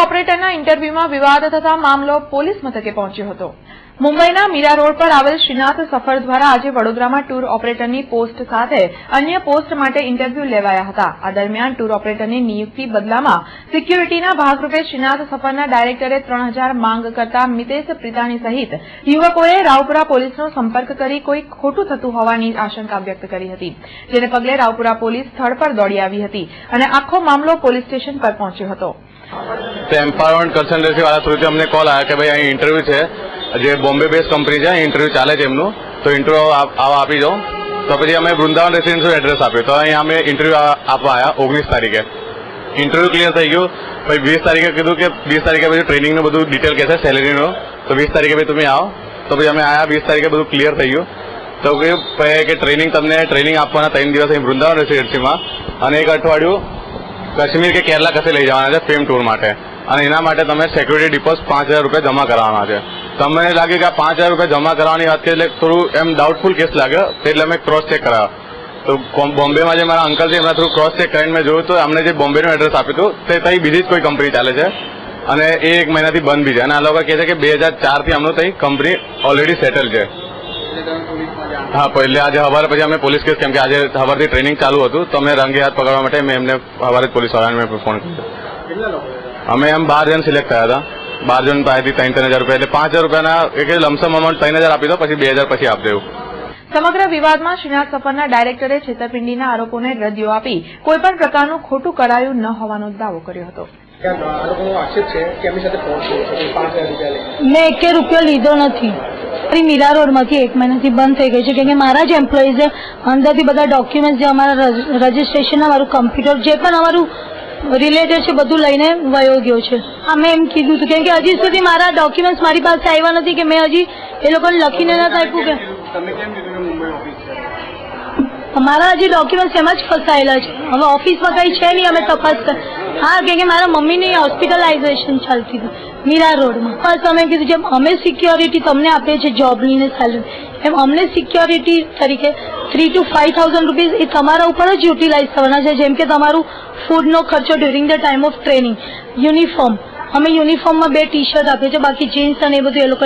ઓપરેટરના ઇન્ટરવ્યુમાં વિવાદ થતા મામલો પોલીસ મથકે પહોંચ્યો હતો। મુંબઈના મીરા રોડ પર આવેલ શ્રીનાથ સફર દ્વારા આજે વડોદરામાં ટૂર ઓપરેટરની પોસ્ટ સાથે અન્ય પોસ્ટ માટે ઇન્ટરવ્યુ લેવાયા હતા। આ દરમિયાન ટૂર ઓપરેટરની નિયુક્તિ બદલામાં સિક્યુરિટીના ભાગરૂપે શ્રીનાથ સફરના ડાયરેક્ટરે 3000 માંગ કરતા મિતેશ પ્રિતાણી સહિત યુવકોએ રાવપુરા પોલીસનો સંપર્ક કરી કોઈ ખોટું થતું હોવાની આશંકા વ્યક્ત કરી હતી, જેને પગલે રાવપુરા પોલીસ સ્થળ પર દોડી આવી હતી અને આખો મામલો પોલીસ સ્ટેશન પર પહોંચ્યો હતો। एम्पावरमेंट कंसल्टन्सी वाला थ्रू अમને कॉल आया कि भाई અહીં इंटरव्यू है જે બોમ્બે બેઝ કંપની છે, इंटरव्यू ચાલે છે એમનું, તો इंटरव्यू આપી દો। તો પછી અમે વૃંદાવન રેસિડેન્સનું એડ્રેસ આપ્યું, તો અહીં અમે इंटरव्यू આપવા આવ્યા 19 તારીખે। इंटरव्यू ક્લિયર થઈ ગયું, પછી 20 તારીખે કીધું કે 20 તારીખે પછી ટ્રેનિંગનું બધું ડિટેલ કહેશે સેલેરીનું, તો 20 તારીખે પછી તમે આવો। તો પછી અમે આવ્યા, 20 તારીખે બધું ક્લિયર થઈ ગયું। તો કહ્યું કે ટ્રેનિંગ આપવાના 3 દિવસ અહીં વૃંદાવન રેસિડેન્સીમાં અને 1 અઠવાડિયું કાશ્મીર કે કેરલા કસે લઈ જવાના છે ફેમ ટૂર માટે, અને એના માટે તમે સિક્યુરિટી ડિપોઝિટ 5000 રૂપિયા જમા કરાવવાના છે। તમને લાગે કે આ 5000 રૂપિયા જમા કરવાની વાત એટલે થોડું એમ ડાઉટફુલ કેસ લાગ્યો, એટલે અમે ક્રોસ ચેક કરાવ્યો। તો બોમ્બેમાં જે મારા અંકલ છે એમના થ્રુ ક્રોસ ચેક કરીને મેં જોયું તો અમને જે બોમ્બેનું એડ્રેસ આપ્યું હતું તે ત્યાં બીજી જ કોઈ કંપની ચાલે છે અને એ 1 મહિનાથી બંધ બી છે, અને આ લોકો કહે છે કે 2004થી અમનું ત્યાં કંપની ઓલરેડી સેટલ છે। હા, એટલે આજે સવારે પછી અમે પોલીસ કેસ, કેમ કે આજે સવારથી ટ્રેનિંગ ચાલુ હતું, તો અમે રંગે હાથ પકડવા માટે મેં એમને સવારે પોલીસ વાળાને મેં ફોન કર્યો। અમે એમ 12 જણ સિલેક્ટ થયા હતા, 12 જણ પાસેથી 3-3000 રૂપિયા, એટલે 5000 રૂપિયાના એક લમસમ અમાઉન્ટ 3000 આપી દો, પછી 2000 પછી આપી દેવું। સમગ્ર વિવાદમાં શ્રીનાથ સફરના ડાયરેક્ટરે છેતરપિંડીના આરોપોને રદિયો આપી કોઈપણ પ્રકારનું ખોટું કરાયું ન હોવાનો દાવો કર્યો હતો। મેં 1 રૂપિયો લીધો નથી। મીરા રોડમાંથી 1 મહિનાથી બંધ થઈ ગઈ છે, કેમ કે મારા જ એમ્પ્લોઈઝે અંદરથી બધા ડોક્યુમેન્ટ, જે અમારા રજીસ્ટ્રેશન, અમારું કમ્પ્યુટર, જે પણ અમારું રિલેટેડ છે બધું લઈને વયો ગયો છે। અમે એમ કીધું હતું, કેમ કે હજી સુધી મારા ડોક્યુમેન્ટ મારી પાસે આવ્યા નથી, કે મેં હજી એ લોકોને લખીને નથી આપ્યું કે અમારા હજી ડોક્યુમેન્ટ એમાં જ ફસાયેલા છે। હવે ઓફિસમાં કઈ છે નહીં, અમે તપાસ હા, કેમ કે મારા મમ્મીની હોસ્પિટલાઇઝેશન ચાલતી હતી મીરા રોડમાં। બસ અમે કીધું જેમ અમે સિક્યોરિટી તમને આપીએ છીએ જોબની ને સેલરી, એમ અમને સિક્યોરિટી તરીકે 3,000 to 5,000 રૂપીઝ એ તમારા ઉપર જ યુટિલાઇઝ થવાના છે, જેમ કે તમારું ફૂડનો ખર્ચો during the time of training, uniform, અમે યુનિફોર્મમાં 2 ટી-શર્ટ આપીએ છીએ, બાકી જીન્સ અને એ બધું એ લોકો